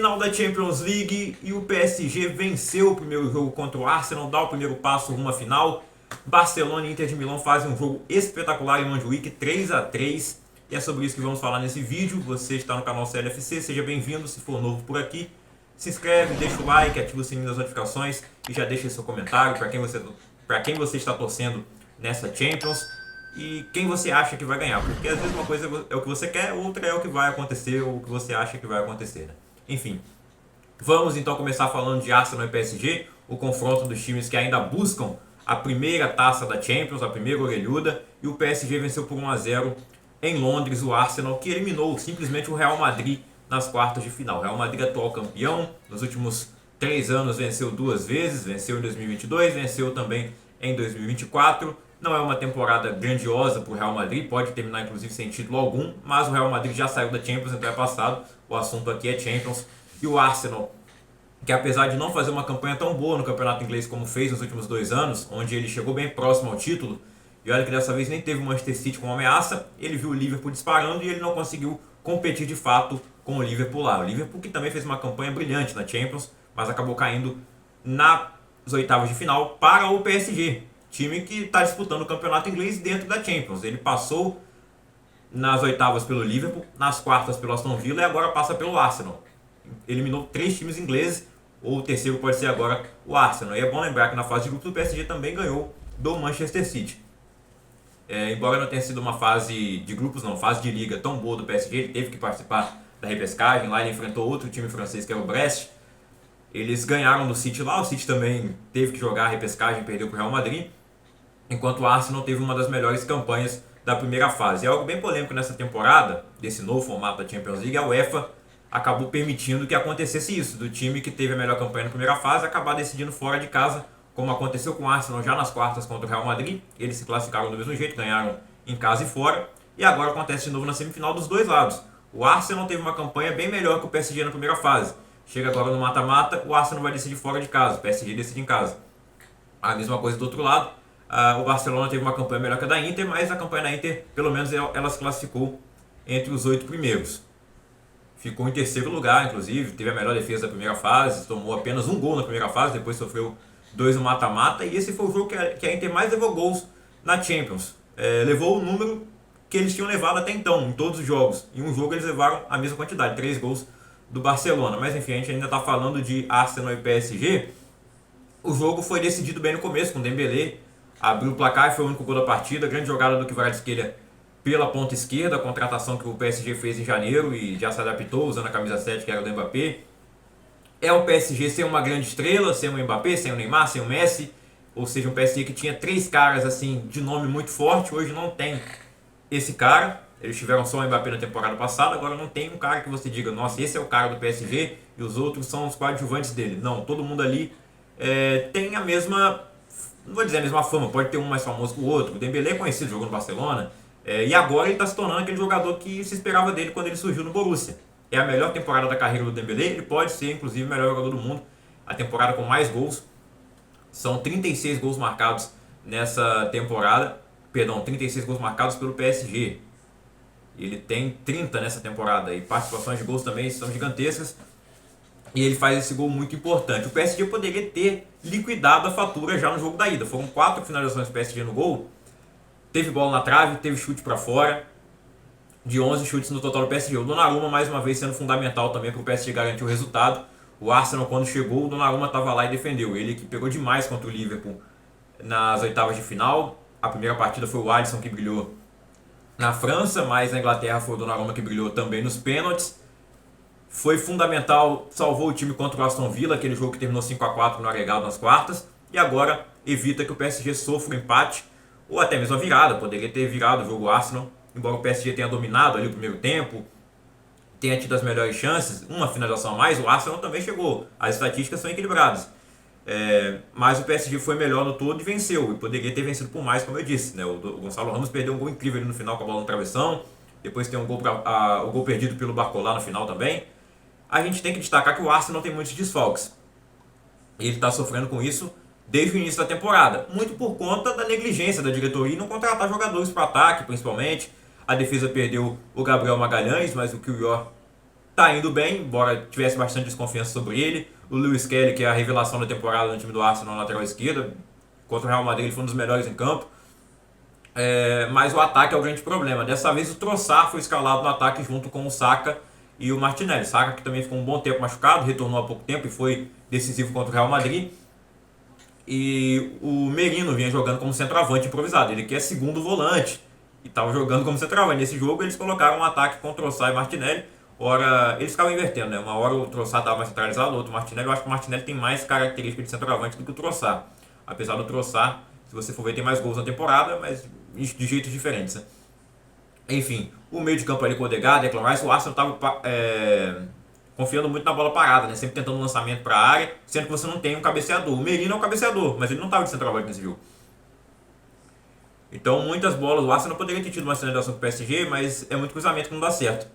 Final da Champions League e o PSG venceu o primeiro jogo contra o Arsenal, dá o primeiro passo rumo à final. Barcelona e Inter de Milão fazem um jogo espetacular em Montjuic, 3-3. E é sobre isso que vamos falar nesse vídeo. Você está no canal CLFC, seja bem-vindo. Se for novo por aqui, se inscreve, deixa o like, ativa o sininho das notificações e já deixa seu comentário para quem você está torcendo nessa Champions e quem você acha que vai ganhar. Porque às vezes uma coisa é o que você quer, outra é o que vai acontecer ou o que você acha que vai acontecer, né? Enfim, vamos então começar falando de Arsenal e PSG, o confronto dos times que ainda buscam a primeira taça da Champions, a primeira orelhuda, e o PSG venceu por 1-0 em Londres o Arsenal, que eliminou simplesmente o Real Madrid nas quartas de final. O Real Madrid, atual campeão, nos últimos 3 anos venceu 2 vezes, venceu em 2022, venceu também em 2024. Não é uma temporada grandiosa para o Real Madrid, pode terminar inclusive sem título algum, mas o Real Madrid já saiu da Champions, então é passado, o assunto aqui é Champions. E o Arsenal, que apesar de não fazer uma campanha tão boa no campeonato inglês como fez nos últimos 2 anos, onde ele chegou bem próximo ao título, e olha que dessa vez nem teve o Manchester City como ameaça, ele viu o Liverpool disparando e ele não conseguiu competir de fato com o Liverpool lá. O Liverpool que também fez uma campanha brilhante na Champions, mas acabou caindo nas oitavas de final para o PSG, time que está disputando o campeonato inglês dentro da Champions. Ele passou nas oitavas pelo Liverpool, nas quartas pelo Aston Villa e agora passa pelo Arsenal. Eliminou 3 times ingleses, ou o terceiro pode ser agora o Arsenal. E é bom lembrar que na fase de grupos o PSG também ganhou do Manchester City. Embora não tenha sido uma fase de grupos, não, fase de liga tão boa do PSG, ele teve que participar da repescagem, lá ele enfrentou outro time francês que era o Brest. Eles ganharam do City lá, o City também teve que jogar a repescagem, perdeu para o Real Madrid, enquanto o Arsenal teve uma das melhores campanhas da primeira fase. É algo bem polêmico nessa temporada, desse novo formato da Champions League, a UEFA acabou permitindo que acontecesse isso, do time que teve a melhor campanha na primeira fase acabar decidindo fora de casa, como aconteceu com o Arsenal já nas quartas contra o Real Madrid. Eles se classificaram do mesmo jeito, ganharam em casa e fora, e agora acontece de novo na semifinal dos dois lados. O Arsenal teve uma campanha bem melhor que o PSG na primeira fase. Chega agora no mata-mata, o Arsenal vai decidir fora de casa, o PSG decide em casa. A mesma coisa do outro lado, o Barcelona teve uma campanha melhor que a da Inter, mas a campanha da Inter, pelo menos ela se classificou entre os 8 primeiros. Ficou em terceiro lugar, inclusive, teve a melhor defesa da primeira fase, tomou apenas 1 gol na primeira fase, depois sofreu 2 no mata-mata, e esse foi o jogo que a Inter mais levou gols na Champions. Levou o número que eles tinham levado até então, em todos os jogos. Em um jogo eles levaram a mesma quantidade, 3 gols do Barcelona. Mas enfim, a gente ainda está falando de Arsenal e PSG. O jogo foi decidido bem no começo, com o Dembélé abriu o placar e foi o único gol da partida. Grande jogada do Kvaratskhelia pela ponta esquerda, a contratação que o PSG fez em janeiro e já se adaptou usando a camisa 7 que era do Mbappé. É um PSG sem uma grande estrela, sem o Mbappé, sem o Neymar, sem o Messi, ou seja, um PSG que tinha 3 caras assim de nome muito forte. Hoje não tem esse cara, eles tiveram só o Mbappé na temporada passada, agora não tem um cara que você diga, nossa, esse é o cara do PSG e os outros são os coadjuvantes dele. Não, todo mundo ali tem a mesma, não vou dizer a mesma fama, pode ter um mais famoso que o outro. O Dembélé é conhecido, jogou no Barcelona, e agora ele está se tornando aquele jogador que se esperava dele quando ele surgiu no Borussia. É a melhor temporada da carreira do Dembélé, ele pode ser inclusive o melhor jogador do mundo, a temporada com mais gols, são 36 gols marcados nessa temporada, 36 gols marcados pelo PSG, ele tem 30 nessa temporada, e participações de gols também são gigantescas, e ele faz esse gol muito importante. O PSG poderia ter liquidado a fatura já no jogo da ida, foram 4 finalizações do PSG no gol, teve bola na trave, teve chute para fora, de 11 chutes no total do PSG. O Donnarumma mais uma vez sendo fundamental também para o PSG garantir o resultado. O Arsenal, quando chegou, o Donnarumma estava lá e defendeu. Ele que pegou demais contra o Liverpool nas oitavas de final. A primeira partida foi o Alisson que brilhou na França, mas na Inglaterra foi o Donnarumma que brilhou também nos pênaltis. Foi fundamental, salvou o time contra o Aston Villa, aquele jogo que terminou 5-4 no agregado nas quartas. E agora evita que o PSG sofra um empate, ou até mesmo a virada. Poderia ter virado o jogo Arsenal, embora o PSG tenha dominado ali o primeiro tempo, tenha tido as melhores chances, uma finalização a mais, o Arsenal também chegou. As estatísticas são equilibradas. Mas o PSG foi melhor no todo e venceu. E poderia ter vencido por mais, como eu disse, né? O Gonçalo Ramos perdeu um gol incrível ali no final com a bola no travessão. Depois tem o gol perdido pelo Barcola no final também. A gente tem que destacar que o Arsenal tem muitos desfalques. Ele está sofrendo com isso desde o início da temporada. Muito por conta da negligência da diretoria em não contratar jogadores para ataque, principalmente. A defesa perdeu o Gabriel Magalhães, mas o Kiwior tá indo bem, embora tivesse bastante desconfiança sobre ele. O Lewis Kelly, que é a revelação da temporada no time do Arsenal na lateral esquerda, contra o Real Madrid ele foi um dos melhores em campo. Mas o ataque é o grande problema. Dessa vez o Trossard foi escalado no ataque junto com o Saka e o Martinelli. Saka, que também ficou um bom tempo machucado, retornou há pouco tempo e foi decisivo contra o Real Madrid. E o Merino vinha jogando como centroavante improvisado. Ele que é segundo volante e estava jogando como centroavante. Nesse jogo eles colocaram um ataque com o Trossard e Martinelli. Ora, eles ficavam invertendo, né? Uma hora o Trossard estava mais centralizado, outro o Martinelli. Eu acho que o Martinelli tem mais características de centroavante do que o Trossard. Apesar do Trossard, se você for ver, tem mais gols na temporada, mas de jeitos diferentes, né? Enfim, o meio de campo ali com o Odegaard, Declan Rice, o Arsenal estava confiando muito na bola parada, né? Sempre tentando um lançamento para a área, sendo que você não tem um cabeceador. O Merino é um cabeceador, mas ele não estava de centroavante nesse jogo. Então, muitas bolas. O Arsenal poderia ter tido uma finalização com o PSG, mas é muito cruzamento que não dá certo.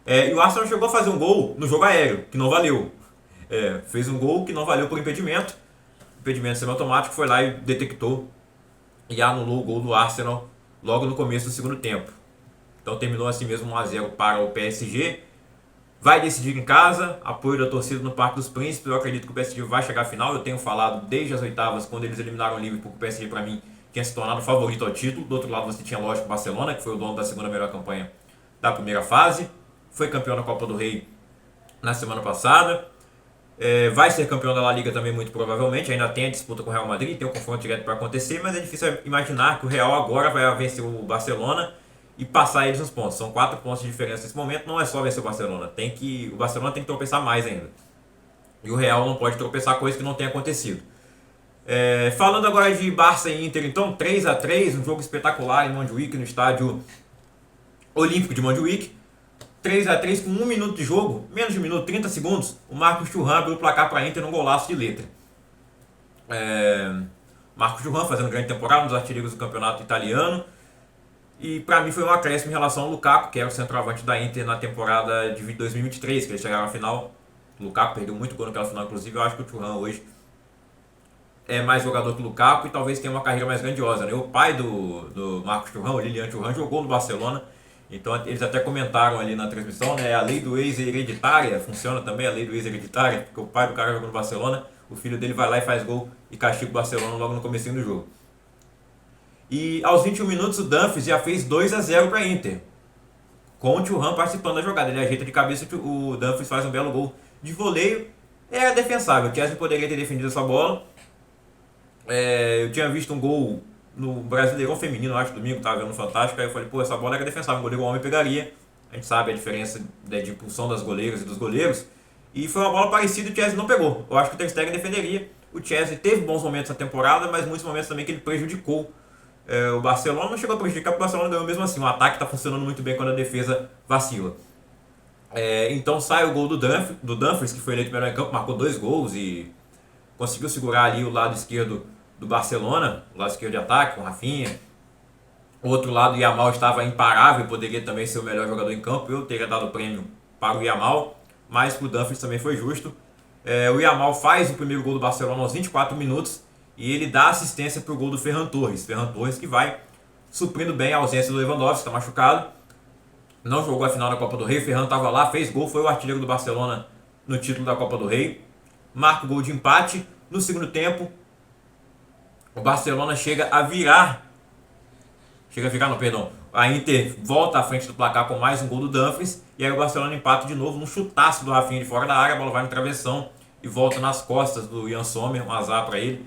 E o Arsenal chegou a fazer um gol no jogo aéreo, que não valeu. Fez um gol que não valeu por impedimento. Impedimento semiautomático, foi lá e detectou e anulou o gol do Arsenal logo no começo do segundo tempo. Então terminou assim mesmo 1 a 0 para o PSG. Vai decidir em casa, apoio da torcida no Parque dos Príncipes. Eu acredito que o PSG vai chegar à final. Eu tenho falado desde as oitavas, quando eles eliminaram o Liverpool, que o PSG para mim tinha se tornado favorito ao título. Do outro lado você tinha, lógico, o Barcelona, que foi o dono da segunda melhor campanha da primeira fase. Foi campeão da Copa do Rei na semana passada. Vai ser campeão da La Liga também, muito provavelmente. Ainda tem a disputa com o Real Madrid, tem um confronto direto para acontecer, mas é difícil imaginar que o Real agora vai vencer o Barcelona e passar eles nos pontos. São 4 pontos de diferença nesse momento. Não é só vencer o Barcelona, o Barcelona tem que tropeçar mais ainda. E o Real não pode tropeçar, coisa que não tem acontecido. Falando agora de Barça e Inter, então 3 a 3, um jogo espetacular em Montjuic, no estádio Olímpico de Montjuic. 3 a 3 com 1 minuto de jogo, menos de 1 minuto, 30 segundos, o Marcos Thuram abriu o placar para a Inter num golaço de letra. Marcos Thuram fazendo grande temporada, um dos artilheiros do campeonato italiano. E para mim foi um acréscimo em relação ao Lukaku, que era o centroavante da Inter na temporada de 2023, que eles chegaram à final. O Lukaku perdeu muito gol naquela final, inclusive. Eu acho que o Thuram hoje é mais jogador que o Lukaku e talvez tenha uma carreira mais grandiosa, né? O pai do Marcos Thuram, o Lilian Thuram, jogou no Barcelona. Então eles até comentaram ali na transmissão, né? A lei do ex hereditária, funciona também a lei do ex hereditária, porque o pai do cara jogou no Barcelona, o filho dele vai lá e faz gol e castiga o Barcelona logo no comecinho do jogo. E aos 21 minutos o Dumfries já fez 2 a 0 para a Inter, com o Thuram participando da jogada. Ele ajeita de cabeça, o Dumfries faz um belo gol de voleio. Era defensável, o Chelsea poderia ter defendido essa bola. Eu tinha visto um gol no Brasileirão Feminino, acho, domingo, estava vendo no Fantástico, aí eu falei, essa bola era defensável, o goleiro homem pegaria. A gente sabe a diferença de impulsão das goleiras e dos goleiros. E foi uma bola parecida e o Chelsea não pegou. Eu acho que o Ter Stegen defenderia. O Chelsea teve bons momentos na temporada, mas muitos momentos também que ele prejudicou. O Barcelona não chegou a prejudicar, porque o Barcelona ganhou mesmo assim. O ataque está funcionando muito bem quando a defesa vacila. Então sai o gol do Dumfries, que foi eleito melhor em campo, marcou 2 gols e conseguiu segurar ali o lado esquerdo do Barcelona, o lado esquerdo de ataque, com o Rafinha. O outro lado, o Yamal estava imparável, poderia também ser o melhor jogador em campo. Eu teria dado o prêmio para o Yamal, mas para o Dumfries também foi justo. O Yamal faz o primeiro gol do Barcelona aos 24 minutos e ele dá assistência para o gol do Ferran Torres. Ferran Torres que vai suprindo bem a ausência do Lewandowski, está machucado. Não jogou a final da Copa do Rei, o Ferran estava lá, fez gol, foi o artilheiro do Barcelona no título da Copa do Rei. Marca o gol de empate. No segundo tempo, o Barcelona chega a virar, a Inter volta à frente do placar com mais um gol do Dumfries, e aí o Barcelona empata de novo num chutaço do Rafinha de fora da área, a bola vai no travessão e volta nas costas do Yann Sommer, um azar para ele,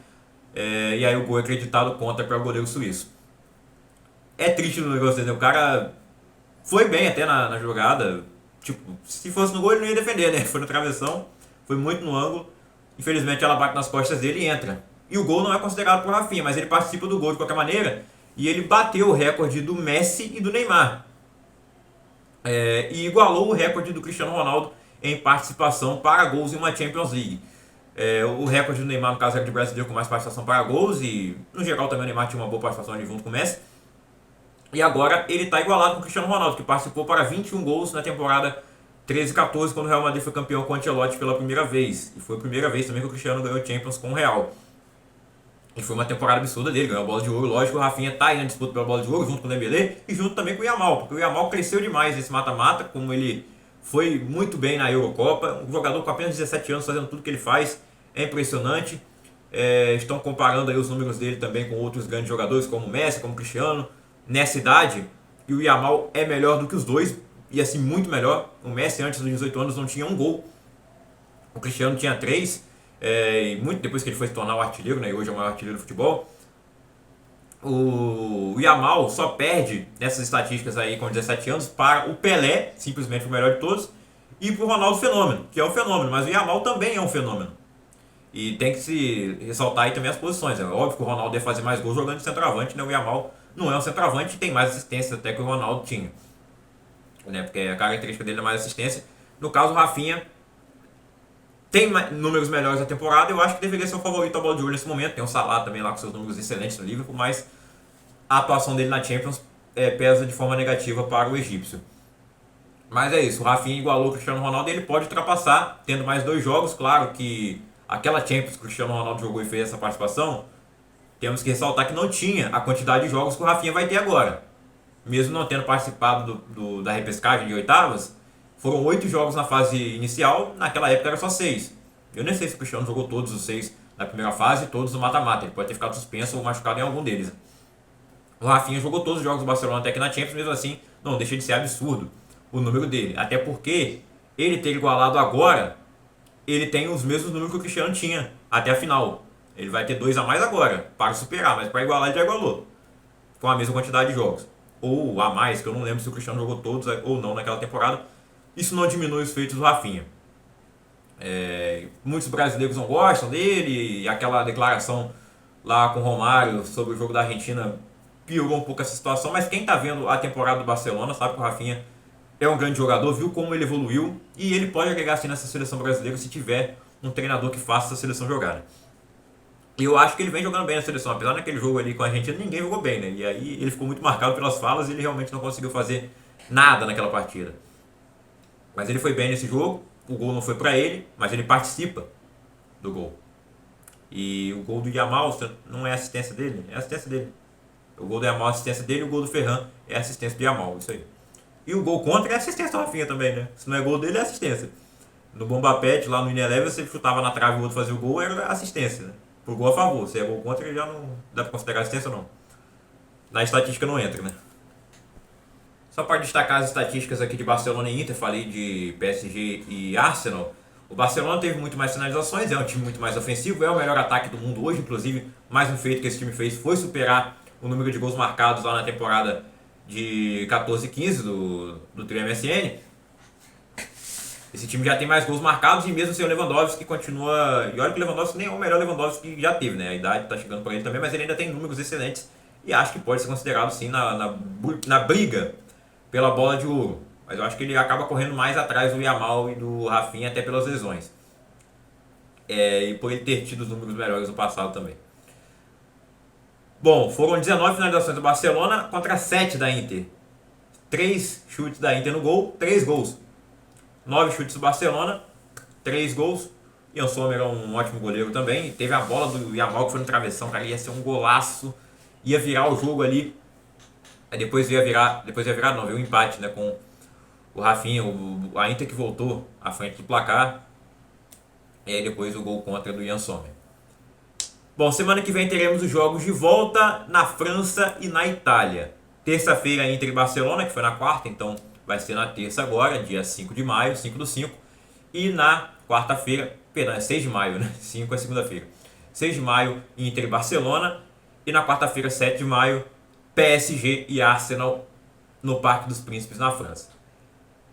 e aí o gol é acreditado contra para o goleiro suíço. É triste no negócio, né? O cara foi bem até na jogada, tipo, se fosse no gol ele não ia defender, né? Foi no travessão, foi muito no ângulo, infelizmente ela bate nas costas dele e entra. E o gol não é considerado por Rafinha, mas ele participa do gol de qualquer maneira. E ele bateu o recorde do Messi e do Neymar. E igualou o recorde do Cristiano Ronaldo em participação para gols em uma Champions League. O recorde do Neymar, no caso, era de brasileiro com mais participação para gols. E, no geral, também o Neymar tinha uma boa participação ali junto com o Messi. E agora ele está igualado com o Cristiano Ronaldo, que participou para 21 gols na temporada 13-14, quando o Real Madrid foi campeão com o Ancelotti pela primeira vez. E foi a primeira vez também que o Cristiano ganhou Champions com o Real. E foi uma temporada absurda dele, ganhou a bola de ouro. Lógico, o Rafinha está aí na disputa pela bola de ouro, junto com o Dembélé e junto também com o Yamal, porque o Yamal cresceu demais nesse mata-mata, como ele foi muito bem na Eurocopa. Um jogador com apenas 17 anos fazendo tudo que ele faz é impressionante. Estão comparando aí os números dele também com outros grandes jogadores como Messi, como Cristiano, nessa idade. E o Yamal é melhor do que os dois, e assim, muito melhor. O Messi antes dos 18 anos não tinha um gol, o Cristiano tinha 3, e muito depois que ele foi se tornar o artilheiro, né, e hoje é o maior artilheiro do futebol. O Yamal só perde nessas estatísticas aí com 17 anos para o Pelé, simplesmente o melhor de todos, e para o Ronaldo Fenômeno, que é um fenômeno, mas o Yamal também é um fenômeno. E tem que se ressaltar aí também as posições. É óbvio que o Ronaldo ia fazer mais gols jogando de centroavante, né? O Yamal não é um centroavante e tem mais assistência até que o Ronaldo tinha, né? Porque a característica dele é mais assistência. No caso, o Rafinha tem números melhores na temporada. Eu acho que deveria ser o favorito ao bola de ouro nesse momento. Tem o Salah também lá com seus números excelentes no Liverpool, mas a atuação dele na Champions pesa de forma negativa para o egípcio. Mas é isso, o Rafinha igualou o Cristiano Ronaldo e ele pode ultrapassar, tendo mais 2 jogos. Claro que aquela Champions que o Cristiano Ronaldo jogou e fez essa participação, temos que ressaltar que não tinha a quantidade de jogos que o Rafinha vai ter agora. Mesmo não tendo participado da repescagem de oitavas, foram 8 jogos na fase inicial, naquela época era só 6. Eu nem sei se o Cristiano jogou todos os 6 na primeira fase, todos no mata-mata. Ele pode ter ficado suspenso ou machucado em algum deles. O Rafinha jogou todos os jogos do Barcelona até que na Champions, mesmo assim, não deixa de ser absurdo o número dele. Até porque ele ter igualado agora, ele tem os mesmos números que o Cristiano tinha até a final. Ele vai ter 2 a mais agora, para superar, mas para igualar ele já igualou, com a mesma quantidade de jogos. Ou a mais, que eu não lembro se o Cristiano jogou todos ou não naquela temporada. Isso não diminui os feitos do Rafinha. Muitos brasileiros não gostam dele, e aquela declaração lá com o Romário sobre o jogo da Argentina piorou um pouco essa situação, mas quem está vendo a temporada do Barcelona sabe que o Rafinha é um grande jogador, viu como ele evoluiu, e ele pode agregar assim nessa seleção brasileira se tiver um treinador que faça essa seleção jogar, né? E eu acho que ele vem jogando bem na seleção, apesar daquele jogo ali com a Argentina, ninguém jogou bem, né? E aí ele ficou muito marcado pelas falas e ele realmente não conseguiu fazer nada naquela partida. Mas ele foi bem nesse jogo, o gol não foi pra ele, mas ele participa do gol. E o gol do Yamal não é assistência dele, é assistência dele. O gol do Yamal é assistência dele, o gol do Ferran é assistência do Yamal, isso aí. E o gol contra é assistência do Rafinha também, né? Se não é gol dele, é assistência. No Bomba Pet, lá no Ineleven, você chutava na trave e o outro fazia o gol, era assistência, né? Por gol a favor. Se é gol contra, já não dá pra considerar assistência ou não. Na estatística não entra, né? Só para destacar as estatísticas aqui de Barcelona e Inter, falei de PSG e Arsenal. O Barcelona teve muito mais finalizações, é um time muito mais ofensivo, é o melhor ataque do mundo hoje, inclusive, mais um feito que esse time fez foi superar o número de gols marcados lá na temporada de 14-15 do Trio MSN. Esse time já tem mais gols marcados e mesmo sem o Lewandowski continua... E olha que o Lewandowski nem é o melhor Lewandowski que já teve, né? A idade está chegando para ele também, mas ele ainda tem números excelentes e acho que pode ser considerado sim na briga pela bola de ouro. Mas eu acho que ele acaba correndo mais atrás do Yamal e do Rafinha, até pelas lesões. E por ele ter tido os números melhores no passado também. Bom, foram 19 finalizações do Barcelona contra 7 da Inter. 3 chutes da Inter no gol, 3 gols. 9 chutes do Barcelona, 3 gols. Ian Sommer é um ótimo goleiro também. Teve a bola do Yamal que foi no travessão, cara, ia ser um golaço. Ia virar o jogo ali. Aí depois ia virar não, veio um empate, né, com o Rafinha, a Inter que voltou à frente do placar. E aí depois o gol contra do Ian Sommer. Bom, semana que vem teremos os jogos de volta na França e na Itália. Terça-feira, Inter e Barcelona, que foi na quarta, então vai ser na terça agora, dia 5 de maio, 5/5. E na quarta-feira, perdão, é 6 de maio, né? 5 é segunda-feira. 6 de maio, Inter e Barcelona. E na quarta-feira, 7 de maio, PSG e Arsenal no Parque dos Príncipes, na França.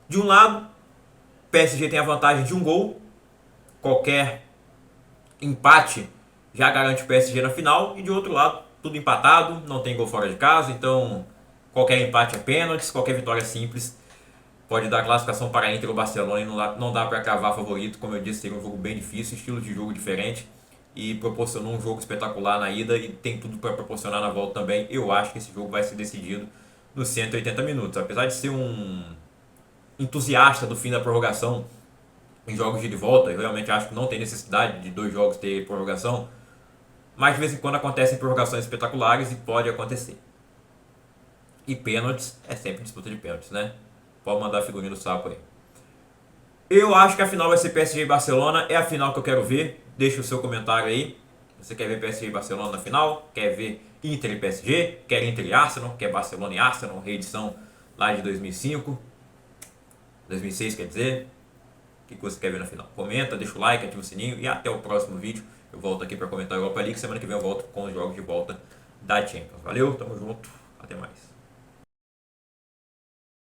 De um lado, PSG tem a vantagem de um gol. Qualquer empate já garante o PSG na final. E de outro lado, tudo empatado, não tem gol fora de casa, então qualquer empate é pênaltis, qualquer vitória simples pode dar classificação para a Inter ou Barcelona e não dá para cravar favorito. Como eu disse, seria um jogo bem difícil, estilo de jogo diferente e proporcionou um jogo espetacular na ida e tem tudo para proporcionar na volta também. Eu acho que esse jogo vai ser decidido nos 180 minutos. Apesar de ser um entusiasta do fim da prorrogação em jogos de ida e volta, eu realmente acho que não tem necessidade de 2 jogos ter prorrogação, mas de vez em quando acontecem prorrogações espetaculares e pode acontecer. E pênaltis é sempre disputa de pênaltis, né? Pode mandar a figurinha do sapo aí. Eu acho que a final vai ser PSG e Barcelona. É a final que eu quero ver. Deixa o seu comentário aí. Você quer ver PSG e Barcelona na final? Quer ver Inter e PSG? Quer Inter e Arsenal? Quer Barcelona e Arsenal? Reedição lá de 2005. 2006, quer dizer. O que você quer ver na final? Comenta, deixa o like, ativa o sininho e até o próximo vídeo. Eu volto aqui para comentar a Europa League. Semana que vem eu volto com os jogos de volta da Champions. Valeu, tamo junto. Até mais.